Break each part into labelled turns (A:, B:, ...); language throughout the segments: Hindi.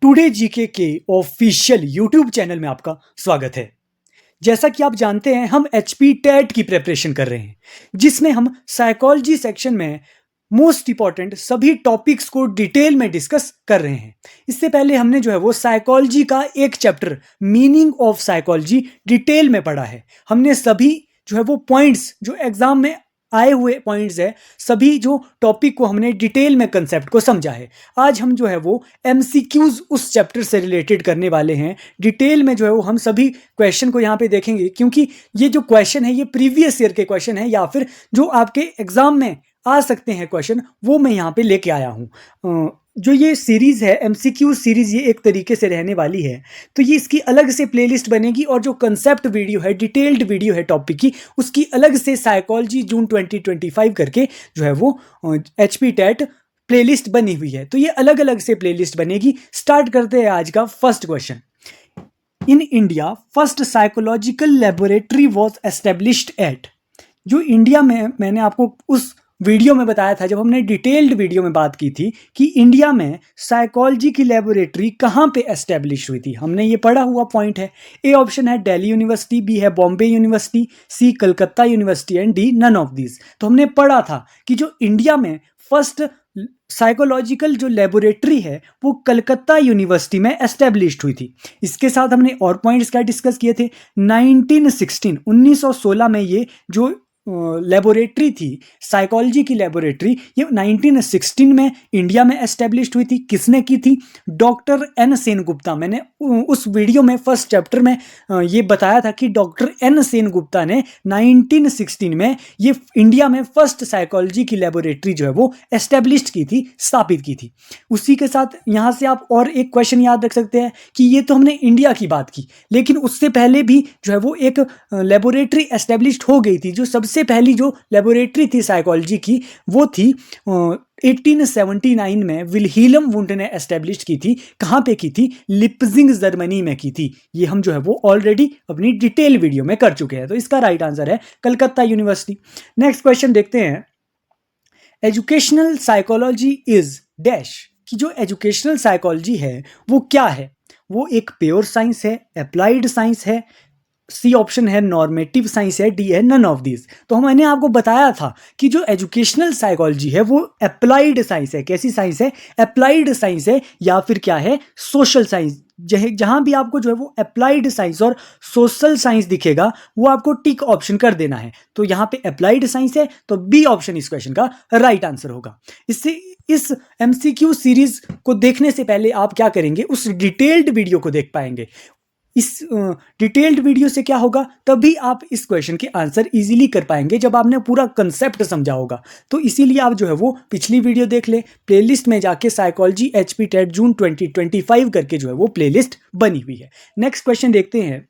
A: टुडे जीके के ऑफिशियल यूट्यूब चैनल में आपका स्वागत है। जैसा कि आप जानते हैं, हम एचपी टेट की प्रिपरेशन कर रहे हैं, जिसमें हम साइकोलॉजी सेक्शन में मोस्ट इंपॉर्टेंट सभी टॉपिक्स को डिटेल में डिस्कस कर रहे हैं। इससे पहले हमने जो है वो साइकोलॉजी का एक chapter meaning of psychology detail में पढ़ा है। हमने सभी जो है वो पॉइंट्स जो एग्जाम में आए हुए पॉइंट्स है, सभी जो टॉपिक को हमने डिटेल में कंसेप्ट को समझा है। आज हम जो है वो एमसीक्यूज उस चैप्टर से रिलेटेड करने वाले हैं। डिटेल में जो है वो हम सभी क्वेश्चन को यहाँ पे देखेंगे, क्योंकि ये जो क्वेश्चन है ये प्रीवियस ईयर के क्वेश्चन है या फिर जो आपके एग्जाम में आ सकते हैं क्वेश्चन, वो मैं यहाँ पे लेके आया हूँ। जो ये सीरीज़ है एमसीक्यू सीरीज़, ये एक तरीके से रहने वाली है, तो ये इसकी अलग से प्लेलिस्ट बनेगी और जो कंसेप्ट वीडियो है, डिटेल्ड वीडियो है टॉपिक की, उसकी अलग से साइकोलॉजी जून 2025 करके जो है वो एचपी टेट प्लेलिस्ट बनी हुई है। तो ये अलग अलग से प्लेलिस्ट बनेगी। स्टार्ट करते हैं आज का first question. In India first psychological laboratory was established at. जो इंडिया में, मैंने आपको उस वीडियो में बताया था, जब हमने डिटेल्ड वीडियो में बात की थी कि इंडिया में साइकोलॉजी की लेबोरेटरी कहाँ पे एस्टेब्लिश हुई थी, हमने ये पढ़ा हुआ पॉइंट है। ए ऑप्शन है दिल्ली यूनिवर्सिटी, बी है Bombay university, C Calcutta university and D none of these. तो हमने पढ़ा था कि जो इंडिया में फर्स्ट साइकोलॉजिकल जो लेबोरेटरी है वो कलकत्ता यूनिवर्सिटी में एस्टेब्लिश्ड हुई थी। इसके साथ हमने और पॉइंट्स क्या डिस्कस किए थे। 1916 में ये जो लेबोरेटरी थी, साइकोलॉजी की लेबोरेटरी, ये 1916 में इंडिया में एस्टेब्लिश्ड हुई थी। किसने की थी? Doctor N Sengupta. मैंने उस वीडियो में फर्स्ट चैप्टर में ये बताया था कि डॉक्टर एन सेनगुप्ता ने 1916 में ये इंडिया में फर्स्ट साइकोलॉजी की लेबोरेटरी जो है वो एस्टेब्लिश्ड की थी, स्थापित की थी। उसी के साथ यहाँ से आप और एक क्वेश्चन याद रख सकते हैं कि ये तो हमने इंडिया की बात की, लेकिन उससे पहले भी जो है वो एक लेबोरेटरी एस्टेब्लिश्ड हो गई थी। जो सबसे पहली जो लेबोरेटरी थी साइकोलॉजी की, वो थी 1879 में विल्हेल्म वुंड ने एस्टेब्लिश की थी। कहाँ पे की थी? लिप्जिंग जर्मनी में की थी। ये हम जो है वो ऑलरेडी अपनी डिटेल वीडियो में कर चुके हैं। तो इसका राइट आंसर है कलकत्ता यूनिवर्सिटी। नेक्स्ट क्वेश्चन देखते हैं। एजुकेशनल साइकोलॉजी इज डैश, कि जो एजुकेशनल साइकोलॉजी है वो क्या है? वो एक प्योर साइंस है, अप्लाइड साइंस है, सी ऑप्शन है नॉर्मेटिव साइंस है, डी है नन ऑफ दिस। तो मैंने आपको बताया था कि जो एजुकेशनल साइकोलॉजी है वो अप्लाइड साइंस है। कैसी साइंस है? अप्लाइड साइंस है, या फिर क्या है? Social science. जहां भी आपको जो है वो अप्लाइड साइंस और सोशल साइंस दिखेगा वो आपको टिक ऑप्शन कर देना है। तो यहाँ पे अप्लाइड साइंस है, तो बी ऑप्शन इस क्वेश्चन का राइट आंसर होगा। इससे इस एमसीक्यू सीरीज को देखने से पहले आप क्या करेंगे? उस डिटेल्ड वीडियो को देख पाएंगे। इस डिटेल्ड वीडियो से क्या होगा? तभी आप इस क्वेश्चन के आंसर इजीली कर पाएंगे, जब आपने पूरा कंसेप्ट समझा होगा। तो इसीलिए आप जो है वो पिछली वीडियो देख ले, प्लेलिस्ट में जाके साइकोलॉजी एचपी टेट जून 2025 करके जो है वो प्लेलिस्ट बनी हुई है। नेक्स्ट क्वेश्चन देखते हैं।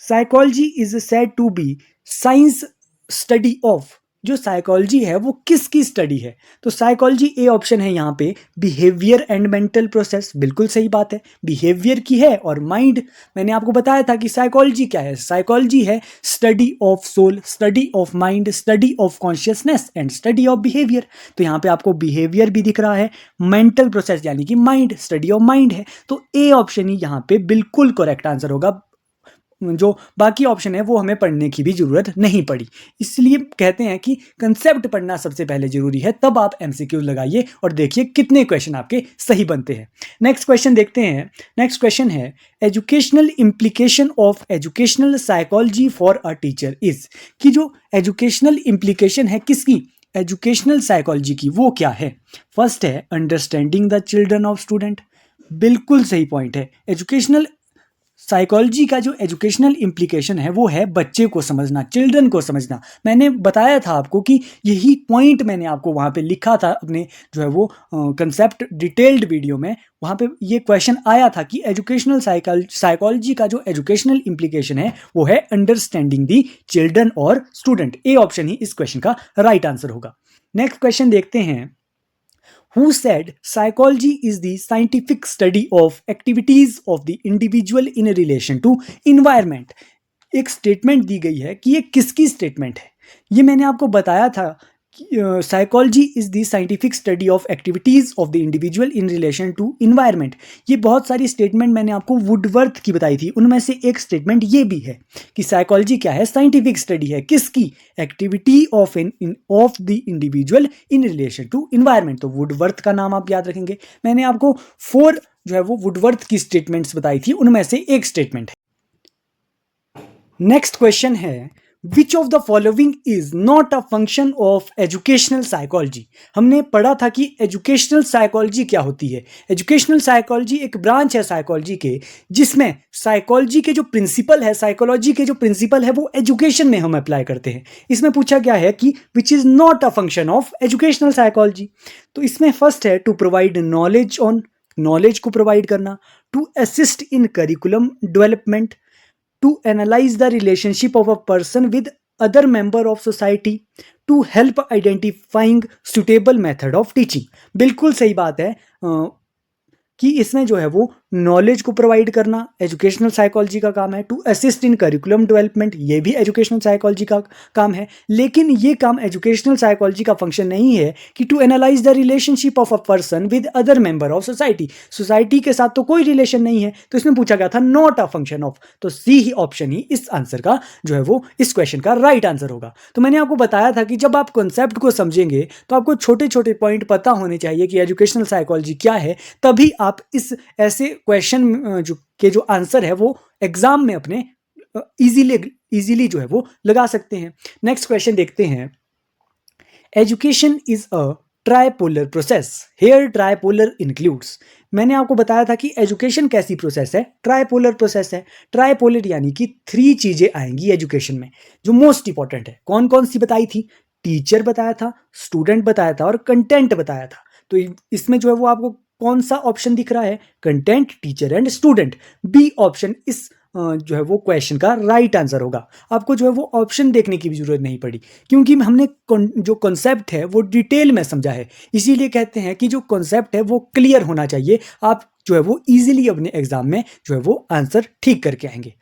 A: Psychology is said to be science study of. जो साइकोलॉजी है वो किसकी स्टडी है? तो साइकोलॉजी ए ऑप्शन है यहाँ पे बिहेवियर एंड मेंटल प्रोसेस। बिल्कुल सही बात है, बिहेवियर की है। और माइंड, मैंने आपको बताया था कि साइकोलॉजी क्या है। साइकोलॉजी है study of soul, study of mind, study of consciousness and study of behaviour. तो यहाँ पे आपको बिहेवियर भी दिख रहा है, मेंटल प्रोसेस यानी कि माइंड, स्टडी ऑफ माइंड है। तो ए ऑप्शन ही यहाँ पे बिल्कुल करेक्ट आंसर होगा। जो बाकी ऑप्शन है वो हमें पढ़ने की भी जरूरत नहीं पड़ी। इसलिए कहते हैं कि कंसेप्ट पढ़ना सबसे पहले जरूरी है, तब आप एमसीक्यू लगाइए और देखिए कितने क्वेश्चन आपके सही बनते हैं। नेक्स्ट क्वेश्चन देखते हैं। नेक्स्ट क्वेश्चन है educational implication of educational psychology for a teacher is. कि जो एजुकेशनल इम्प्लीकेशन है किसकी? एजुकेशनल साइकोलॉजी की, वो क्या है? फर्स्ट है understanding the children of student. बिल्कुल सही पॉइंट है। एजुकेशनल साइकोलॉजी का जो एजुकेशनल इम्प्लीकेशन है वो है बच्चे को समझना, चिल्ड्रन को समझना। मैंने बताया था आपको कि यही पॉइंट मैंने आपको वहाँ पे लिखा था अपने जो है वो कंसेप्ट डिटेल्ड वीडियो में। वहाँ पे ये क्वेश्चन आया था कि एजुकेशनल साइकोलॉजी का जो एजुकेशनल इम्प्लीकेशन है वो है अंडरस्टैंडिंग दी चिल्ड्रन और स्टूडेंट। ए ऑप्शन ही इस क्वेश्चन का राइट आंसर होगा। नेक्स्ट क्वेश्चन देखते हैं। Who said psychology is the scientific study of activities of the individual in relation to environment? एक स्टेटमेंट दी गई है कि ये किसकी स्टेटमेंट है? ये मैंने आपको बताया था psychology is the scientific study of activities of the individual in relation to environment. ये बहुत सारी स्टेटमेंट मैंने आपको वुडवर्थ की बताई थी, उनमें से एक स्टेटमेंट ये भी है कि साइकोलॉजी क्या है, साइंटिफिक स्टडी है किसकी, activity of the individual in relation to environment. तो वुडवर्थ का नाम आप याद रखेंगे। मैंने आपको 4 जो है वो वुडवर्थ की स्टेटमेंट्स बताई थी, उनमें से एक स्टेटमेंट है। नेक्स्ट क्वेश्चन है, which of the following is not a function of educational psychology. हमने पढ़ा था कि एजुकेशनल साइकोलॉजी क्या होती है। एजुकेशनल साइकोलॉजी एक ब्रांच है साइकोलॉजी के, जिसमें साइकोलॉजी के जो प्रिंसिपल है, साइकोलॉजी के जो प्रिंसिपल है वो एजुकेशन में हम अप्लाई करते हैं। इसमें पूछा गया है कि which is not a function of educational psychology. तो इसमें फर्स्ट है to provide knowledge on, knowledge को प्रोवाइड करना, to assist in curriculum development, to analyze the relationship of a person with other member of society, to help identifying suitable method of teaching। बिल्कुल सही बात है कि इसमें जो है वो नॉलेज को प्रोवाइड करना एजुकेशनल साइकोलॉजी का काम है, to assist in curriculum development ये भी एजुकेशनल साइकोलॉजी का काम है। लेकिन ये काम एजुकेशनल साइकोलॉजी का फंक्शन नहीं है कि to analyse the relationship of a person with other member of society. Society के साथ तो कोई रिलेशन नहीं है, तो इसमें पूछा गया था नॉट अ फंक्शन ऑफ। तो सी ही ऑप्शन ही इस आंसर का जो है वो इस क्वेश्चन का राइट आंसर होगा। तो मैंने आपको बताया था कि जब आप कॉन्सेप्ट को समझेंगे तो आपको छोटे छोटे पॉइंट पता होने चाहिए कि एजुकेशनल साइकोलॉजी क्या है, तभी आप इस ऐसे क्वेश्चन जो आंसर है वो एग्जाम में अपने इजीली जो है वो लगा सकते हैं। नेक्स्ट क्वेश्चन देखते हैं, education is a tripolar process, here tripolar includes. मैंने आपको बताया था कि एजुकेशन कैसी प्रोसेस है, ट्राइपोलर प्रोसेस है। ट्राइपोलर यानी कि 3 चीजें आएंगी एजुकेशन में जो मोस्ट इंपॉर्टेंट है। कौन कौन सी बताई थी, टीचर बताया था, स्टूडेंट बताया था और कंटेंट बताया था। तो इसमें जो है वो आपको कौन सा ऑप्शन दिख रहा है, content, teacher and student. B option इस जो है वो क्वेश्चन का राइट आंसर होगा। आपको जो है वो ऑप्शन देखने की भी जरूरत नहीं पड़ी, क्योंकि हमने जो कॉन्सेप्ट है वो डिटेल में समझा है। इसीलिए कहते हैं कि जो कॉन्सेप्ट है वो क्लियर होना चाहिए, आप जो है वो इजीली अपने एग्जाम में जो है वो आंसर ठीक करके आएंगे।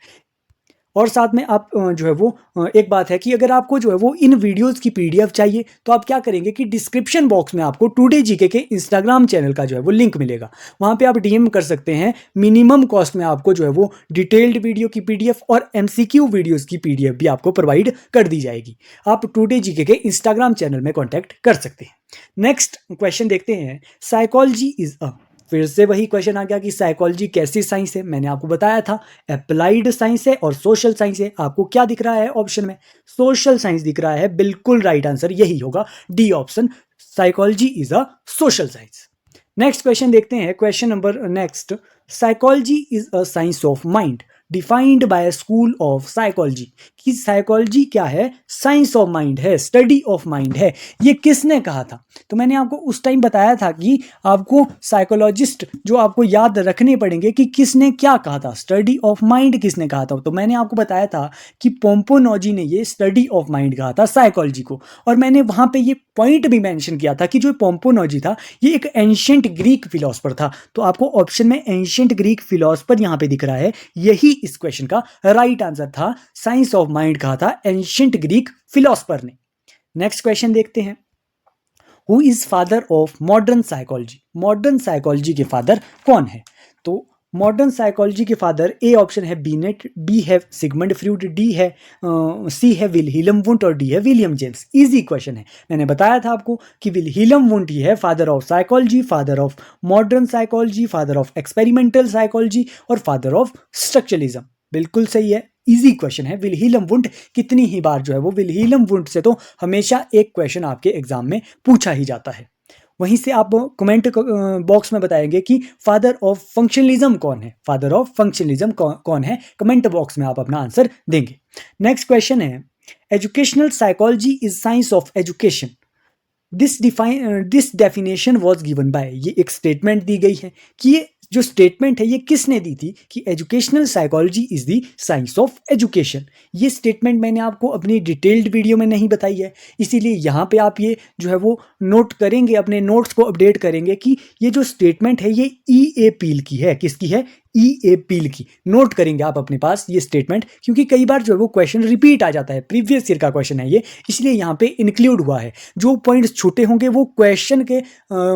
A: और साथ में आप जो है वो एक बात है कि अगर आपको जो है वो इन वीडियोस की पीडीएफ चाहिए तो आप क्या करेंगे कि डिस्क्रिप्शन बॉक्स में आपको टुडे जीके के इंस्टाग्राम चैनल का जो है वो लिंक मिलेगा, वहाँ पे आप डीएम कर सकते हैं। मिनिमम कॉस्ट में आपको जो है वो डिटेल्ड वीडियो की पीडीएफ और एमसीक्यू वीडियोस की पीडीएफ भी आपको प्रोवाइड कर दी जाएगी। आप टुडे जीके के इंस्टाग्राम चैनल में कॉन्टैक्ट कर सकते हैं। नेक्स्ट क्वेश्चन देखते हैं, साइकोलॉजी इज अ, फिर से वही क्वेश्चन आ गया कि साइकोलॉजी कैसी साइंस है। मैंने आपको बताया था अप्लाइड साइंस है और सोशल साइंस है। आपको क्या दिख रहा है ऑप्शन में, सोशल साइंस दिख रहा है। बिल्कुल राइट आंसर यही होगा, D option, psychology is a social science. Next question देखते हैं, question number next, psychology is a science of mind defined by school of psychology. कि साइकोलॉजी क्या है, साइंस ऑफ माइंड है, स्टडी ऑफ माइंड है। ये किसने कहा था, तो मैंने आपको उस टाइम बताया था कि आपको साइकोलॉजिस्ट जो आपको याद रखने पड़ेंगे कि किसने क्या कहा था, स्टडी ऑफ माइंड किसने कहा था। तो मैंने आपको बताया था कि पोम्पोनोजी ने ये स्टडी ऑफ माइंड कहा था साइकोलॉजी को, और मैंने वहाँ पे ये पॉइंट भी मेंशन किया था कि जो पोम्पोनोजी था ये एक एंशिएंट ग्रीक फिलोसफर था। तो आपको ऑप्शन में एंशिएंट ग्रीक फिलोसफर यहाँ पे दिख रहा है, यही इस क्वेश्चन का राइट आंसर था। साइंस ऑफ माइंड कहा था एंशिएंट ग्रीक फिलोसफर ने। नेक्स्ट क्वेश्चन देखते हैं, who is father of modern psychology. Modern psychology के फादर कौन है, तो मॉडर्न साइकोलॉजी के फादर ए ऑप्शन है बीनेट, बी है सिगमंड फ्रूड, डी है सी है विल्हेल्म वुंट और डी है विलियम जेम्स। इजी क्वेश्चन है। मैंने बताया था आपको कि विल्हेल्म वुंट ही है father of psychology, father of modern psychology, father of experimental psychology और फादर ऑफ स्ट्रक्चरलिज्म। बिल्कुल सही है, इजी क्वेश्चन है। विल्हेल्म वुंट कितनी ही बार जो है वो, विल्हेल्म वुंट से तो हमेशा एक क्वेश्चन आपके एग्जाम में पूछा ही जाता है। वहीं से आप कमेंट बॉक्स में बताएंगे कि फादर ऑफ फंक्शनलिज्म कौन है, फादर ऑफ फंक्शनलिज्म कौन है, कमेंट बॉक्स में आप अपना आंसर देंगे। नेक्स्ट क्वेश्चन है, educational psychology is science of education, this definition was given by. ये एक स्टेटमेंट दी गई है कि ये जो स्टेटमेंट है ये किसने दी थी कि educational psychology is the science of education. ये स्टेटमेंट मैंने आपको अपनी डिटेल्ड वीडियो में नहीं बताई है, इसीलिए यहाँ पे आप ये जो है वो नोट करेंगे, अपने नोट्स को अपडेट करेंगे कि ये जो स्टेटमेंट है ये ई ए पील की है। किसकी है, EAPIL की। नोट करेंगे आप अपने पास ये स्टेटमेंट, क्योंकि कई बार जो है वो क्वेश्चन रिपीट आ जाता है, प्रीवियस ईयर का क्वेश्चन है ये, इसलिए यहाँ पे इंक्लूड हुआ है। जो पॉइंट्स छोटे होंगे वो क्वेश्चन के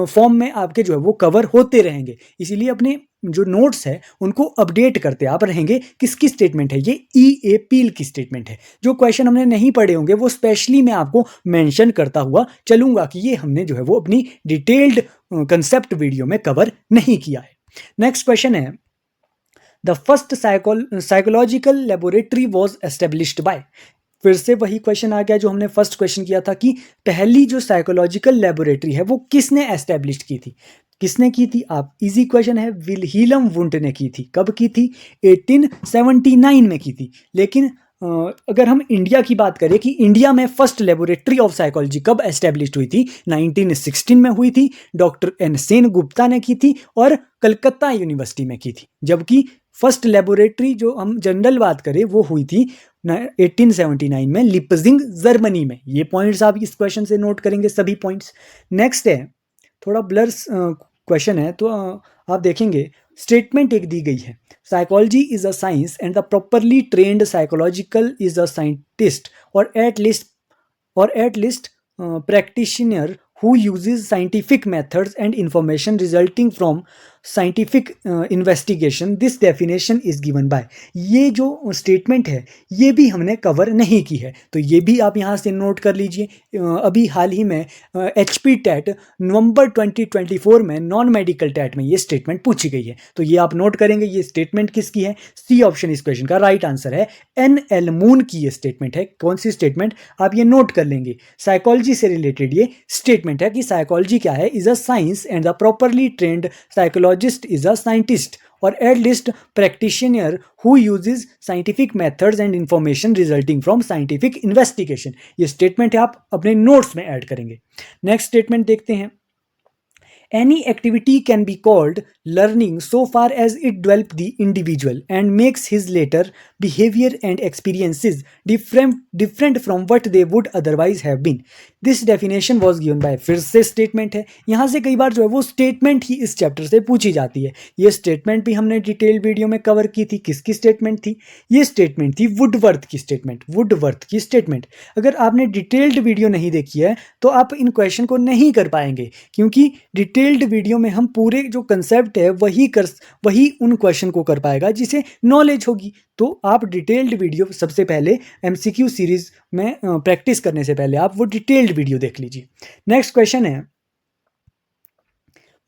A: फॉर्म में आपके जो है वो कवर होते रहेंगे, इसीलिए अपने जो नोट्स है उनको अपडेट करते आप रहेंगे। किसकी स्टेटमेंट है ये? EAPIL की स्टेटमेंट है। जो क्वेश्चन हमने नहीं पढ़े होंगे वो स्पेशली मैं आपको मेंशन करता हुआ चलूंगा कि ये हमने जो है वो अपनी डिटेल्ड कंसेप्ट वीडियो में कवर नहीं किया है। नेक्स्ट क्वेश्चन है, the first psychological laboratory was established by. फिर से वही क्वेश्चन आ गया जो हमने फर्स्ट क्वेश्चन किया था कि पहली जो साइकोलॉजिकल लेबोरेटरी है वो किसने एस्टेब्लिश की थी? किसने की थी? आप इजी क्वेश्चन है, विल्हेल्म वुंट ने की थी। कब की थी? 1879 में की थी। लेकिन अगर हम इंडिया की बात करें कि इंडिया में फर्स्ट लेबोरेटरी ऑफ साइकोलॉजी कब एस्टेब्लिश हुई थी? 1916 में हुई थी, डॉक्टर एन सेन गुप्ता ने की थी और कलकत्ता यूनिवर्सिटी में की थी। जबकि फर्स्ट लेबोरेटरी जो हम जनरल बात करें वो हुई थी 1879 में लिप्जिंग जर्मनी में। ये पॉइंट्स आप इस क्वेश्चन से नोट करेंगे सभी पॉइंट्स। नेक्स्ट है, थोड़ा ब्लर क्वेश्चन है तो आप देखेंगे स्टेटमेंट एक दी गई है, psychology is a science and the properly trained psychological is a scientist or at least practitioner who uses scientific methods and information resulting from scientific investigation. This definition is given by. ये जो स्टेटमेंट है ये भी हमने कवर नहीं की है, तो ये भी आप यहाँ से नोट कर लीजिए। अभी हाल ही में HP टेट नवंबर 2024 में नॉन मेडिकल टेट में ये स्टेटमेंट पूछी गई है, तो ये आप नोट करेंगे। ये स्टेटमेंट किसकी है? सी ऑप्शन इस क्वेश्चन का राइट आंसर है। NL मून की ये स्टेटमेंट है। कौन सी स्टेटमेंट? आप ये नोट कर लेंगे। साइकोलॉजी से रिलेटेड ये स्टेटमेंट है कि साइकोलॉजी क्या है? Is a science and the properly trained psychologist is a scientist or at least practitioner who uses scientific methods and information resulting from scientific investigation. ये स्टेटमेंट है, आप अपने नोट्स में ऐड करेंगे। नेक्स्ट स्टेटमेंट देखते हैं, any activity can be called learning so far as it develops the individual and makes his later behavior and experiences different from what they would otherwise have been. This definition was given by। फिर से स्टेटमेंट है। यहाँ से कई बार जो है वो स्टेटमेंट ही इस चैप्टर से पूछी जाती है। ये स्टेटमेंट भी हमने डिटेल वीडियो में कवर की थी। किसकी स्टेटमेंट थी? ये स्टेटमेंट थी वुडवर्थ की स्टेटमेंट। वुडवर्थ की स्टेटमेंट अगर आपने डिटेल्ड वीडियो नहीं देखी है तो आप इन क्वेश्चन को नहीं कर पाएंगे, क्योंकि डिटेल्ड वीडियो में हम पूरे जो कंसेप्ट है वही उन क्वेश्चन को कर पाएगा जिसे नॉलेज होगी। तो आप डिटेल्ड वीडियो सबसे पहले MCQ सीरीज में प्रैक्टिस करने से पहले आप वो डिटेल्ड वीडियो देख लीजिए। नेक्स्ट क्वेश्चन है,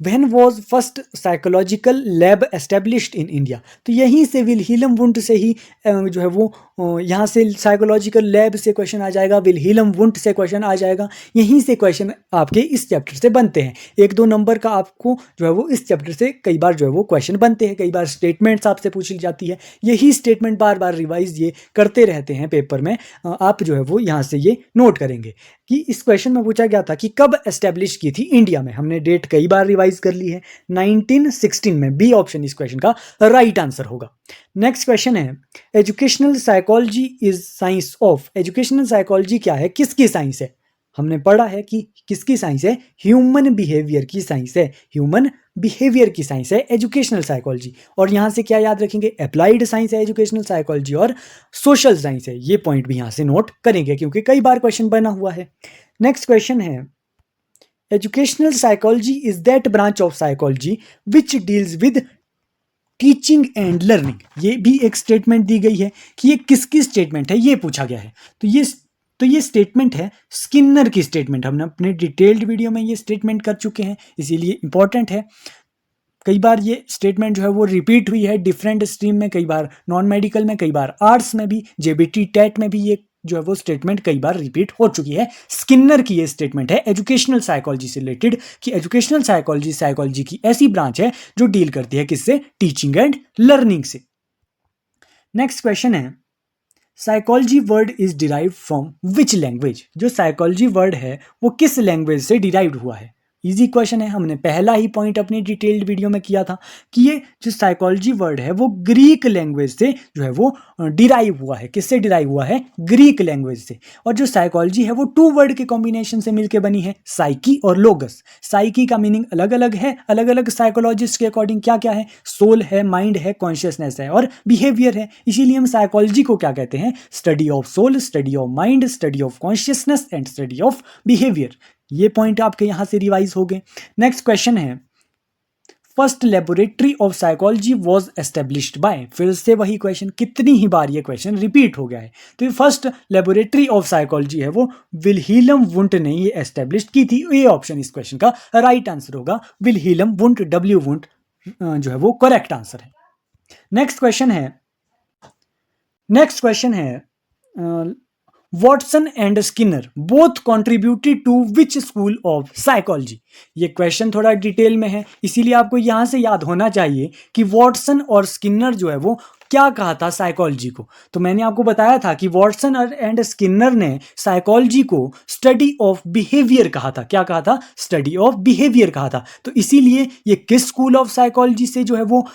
A: When was first psychological lab established in India? तो यहीं से विल्हेल्म वुंट से ही जो है वो यहाँ से साइकोलॉजिकल लैब से क्वेश्चन आ जाएगा, विल्हेल्म वुंट से क्वेश्चन आ जाएगा। यहीं से क्वेश्चन आपके इस चैप्टर से बनते हैं। 1-2 नंबर का आपको जो है वो इस चैप्टर से कई बार जो है वो क्वेश्चन बनते हैं। कई बार स्टेटमेंट्स आपसे पूछी जाती है, यही स्टेटमेंट बार बार रिवाइज ये करते रहते हैं पेपर में। आप जो है वो यहाँ से ये नोट करेंगे कि इस क्वेश्चन में पूछा गया था कि कब एस्टेब्लिश की थी इंडिया में। हमने डेट कई बार रिवाइज कर ली है, 1916 में। बी ऑप्शन इस क्वेश्चन का राइट आंसर होगा। नेक्स्ट क्वेश्चन है, educational psychology is science of. Educational psychology क्या है? किसकी साइंस है? हमने पढ़ा है कि किसकी साइंस है? ह्यूमन बिहेवियर की साइंस है। ह्यूमन बिहेवियर की साइंस है एजुकेशनल साइकोलॉजी। और यहाँ से क्या याद रखेंगे? अप्लाइड साइंस है एजुकेशनल साइकोलॉजी और सोशल साइंस है। ये पॉइंट भी यहाँ से नोट करेंगे क्योंकि कई बार क्वेश्चन बना हुआ है। नेक्स्ट क्वेश्चन है, educational psychology is that branch of psychology which deals with teaching and learning. ये भी एक स्टेटमेंट दी गई है कि ये किसकी स्टेटमेंट है, ये पूछा गया है। तो ये स्टेटमेंट है स्किनर की स्टेटमेंट। हमने अपने डिटेल्ड वीडियो में ये स्टेटमेंट कर चुके हैं, इसीलिए इंपॉर्टेंट है। कई बार ये स्टेटमेंट जो है वो रिपीट हुई है डिफरेंट स्ट्रीम में, कई बार नॉन मेडिकल में, कई बार आर्ट्स में भी, JBT टेट में भी ये जो है वो स्टेटमेंट कई बार रिपीट हो चुकी है। स्किनर की ये स्टेटमेंट है एजुकेशनल साइकोलॉजी से रिलेटेड कि एजुकेशनल साइकोलॉजी की ऐसी ब्रांच है जो डील करती है किससे? टीचिंग एंड लर्निंग से। नेक्स्ट क्वेश्चन है, psychology word is derived from which language. जो साइकोलॉजी वर्ड है वो किस लैंग्वेज से डिराइव्ड हुआ है? इजी क्वेश्चन है। हमने पहला ही पॉइंट अपनी डिटेल्ड वीडियो में किया था कि ये जो साइकोलॉजी वर्ड है वो ग्रीक लैंग्वेज से जो है वो डिराइव हुआ है। किससे डिराइव हुआ है? ग्रीक लैंग्वेज से। और जो साइकोलॉजी है वो टू वर्ड के कॉम्बिनेशन से मिलकर बनी है, साइकी और लोगस। साइकी का मीनिंग अलग अलग है, अलग अलग साइकोलॉजिस्ट के अकॉर्डिंग क्या क्या है, सोल है, माइंड है, कॉन्शियसनेस है और बिहेवियर है। इसीलिए हम साइकोलॉजी को क्या कहते हैं? Study of soul, study of mind, study of consciousness and study of behaviour. ये पॉइंट आपके यहां से रिवाइज हो गए। नेक्स्ट क्वेश्चन है, first laboratory of psychology was established by. फिर से वही क्वेश्चन, कितनी ही बार ये क्वेश्चन रिपीट हो गया है। तो ये फर्स्ट लेबोरेटरी ऑफ साइकोलॉजी है वो विल्हेल्म वुंट ने ये एस्टेब्लिश की थी। ये ऑप्शन इस क्वेश्चन का राइट आंसर होगा, विल्हेल्म वुंट, डब्ल्यू वुंट जो है वो करेक्ट आंसर है। नेक्स्ट क्वेश्चन है Watson and Skinner both contributed to which school of psychology. ये क्वेश्चन थोड़ा डिटेल में है, इसीलिए आपको यहां से याद होना चाहिए कि वॉटसन और स्किनर जो है वो क्या कहा था साइकोलॉजी को। तो मैंने आपको बताया था कि वॉटसन एंड स्किनर ने साइकोलॉजी को स्टडी ऑफ बिहेवियर कहा था। क्या कहा था? स्टडी ऑफ बिहेवियर कहा था। तो इसीलिए ये किस स्कूल ऑफ साइकोलॉजी से जो है वो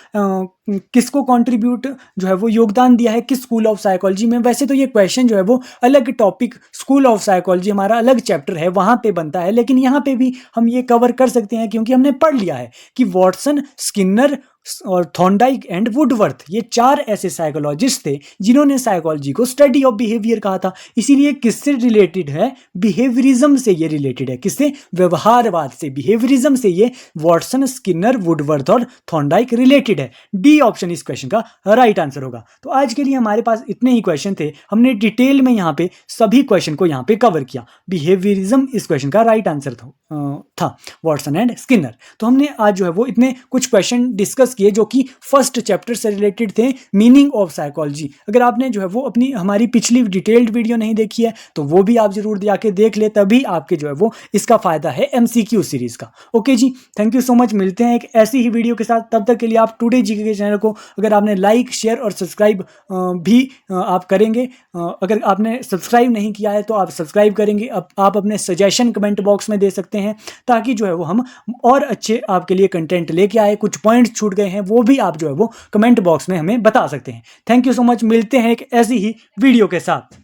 A: किसको कंट्रीब्यूट जो है वो योगदान दिया है, किस स्कूल ऑफ साइकोलॉजी में। वैसे तो ये क्वेश्चन जो है वो अलग टॉपिक, स्कूल ऑफ साइकोलॉजी हमारा अलग चैप्टर है, वहां पे बनता है, लेकिन यहाँ पे भी हम ये कवर कर सकते हैं क्योंकि हमने पढ़ लिया है कि वॉटसन, स्किनर और थॉर्नडाइक एंड वुडवर्थ ये चार ऐसे साइकोलॉजिस्ट थे जिन्होंने साइकोलॉजी को स्टडी ऑफ बिहेवियर कहा था। इसीलिए किससे रिलेटेड है? बिहेवियरिज्म से ये रिलेटेड है। किससे? व्यवहारवाद से, बिहेवियरिज्म से ये वॉटसन, स्किनर, वुडवर्थ और थॉर्नडाइक रिलेटेड है। डी ऑप्शन इस क्वेश्चन का राइट आंसर होगा। तो आज के लिए हमारे पास इतने ही क्वेश्चन थे, हमने डिटेल में यहाँ पे सभी क्वेश्चन को यहाँ पे कवर किया। बिहेवियरिज्म इस क्वेश्चन का राइट आंसर था वॉटसन एंड स्किनर। तो हमने आज जो है वो इतने कुछ क्वेश्चन डिस्कस किए जो कि फर्स्ट चैप्टर से रिलेटेड थे, मीनिंग ऑफ साइकोलॉजी। अगर आपने जो है वो अपनी हमारी पिछली डिटेल्ड वीडियो नहीं देखी है तो वो भी आप जरूर जाके देख ले, तभी आपके जो है वो इसका फायदा है एमसीक्यू सीरीज का। ओके जी, थैंक यू सो मच। मिलते हैं एक ऐसी ही वीडियो के साथ, तब तक के लिए आप टुडे जीके के चैनल को अगर आपने लाइक, शेयर और सब्सक्राइब भी आप करेंगे। अगर आपने सब्सक्राइब नहीं किया है तो आप सब्सक्राइब करेंगे। आप अपने सजेशन कमेंट बॉक्स में दे सकते हैं ताकि जो है वो हम और अच्छे आपके लिए कंटेंट लेके आए। कुछ पॉइंट्स छूट गए हैं वो भी आप जो है वो कमेंट बॉक्स में हमें बता सकते हैं। Thank you so much. मिलते हैं एक ऐसी ही वीडियो के साथ।